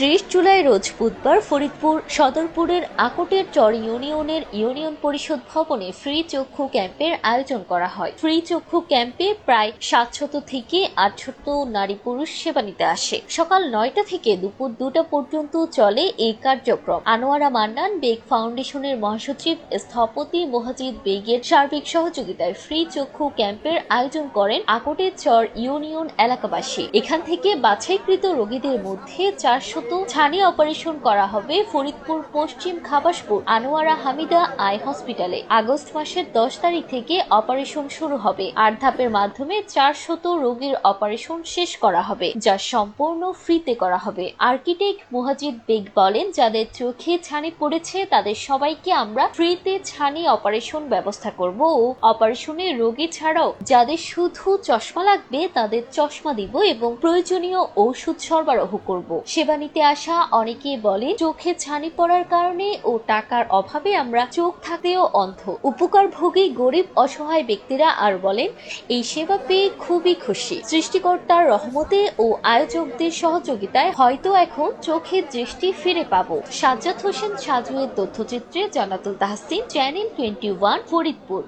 30 জুলাই রোজ বুধবার ফরিদপুর সদরপুরের আকটের চর ইউনিয়নের ইউনিয়ন পরিষদ ভবনে ফ্রি চক্ষু ক্যাম্পের আয়োজন করা হয়। ফ্রি চক্ষু ক্যাম্পে প্রায় 700 থেকে 800 নারী পুরুষ সেবা নিতে আসে। সকাল 9টা থেকে দুপুর 2টা পর্যন্ত চলে এই কার্যক্রম। আনোয়ারা মান্নান বেগ ফাউন্ডেশনের মহাসচিব স্থপতি মোহাজিদ বেগের সার্বিক সহযোগিতায় ফ্রি চক্ষু ক্যাম্পের আয়োজন করেন আকটের চর ইউনিয়ন এলাকাবাসী। এখান থেকে বাছাইকৃত রোগীদের মধ্যে 400 ছানি অপারেশন করা হবে ফরিদপুর পশ্চিম খাবাসপুর আনোয়ারা হামিদা আই হসপিটালে। আগস্ট মাসের 10 তারিখ থেকে অপারেশন শুরু হবে। 8 ধাপের মাধ্যমে 400 রোগীর অপারেশন শেষ করা হবে, যা সম্পূর্ণ ফ্রিতে করা হবে। আর্কিটেক্ট মুহাজিদ বেগ বলেন, যাদের চোখে ছানি পড়েছে তাদের সবাইকে আমরা ফ্রিতে ছানি অপারেশন ব্যবস্থা করব ও অপারেশনে রোগী ছাড়াও যাদের শুধু চশমা লাগবে তাদের চশমা দিব এবং প্রয়োজনীয় ঔষধ সরবরাহ করব। সেবা নিতে আসা অনেকে বলে, চোখে ছানি পড়ার কারণে ও টাকার অভাবে আমরা চোখ থাকতেও অন্ধ। উপকারভোগী গরিব অসহায় ব্যক্তিরা আর বলেন, এই সেবা পেয়ে খুবই খুশি। সৃষ্টিকর্তার রহমতে ও আয়োজকদের সহযোগিতায় হয়তো এখন চোখের দৃষ্টি ফিরে পাবো। সাজ্জাদ হোসেন সাজুয়ের তথ্যচিত্রে জান্নাতুল তাহসিন, চ্যানেল 21, ফরিদপুর।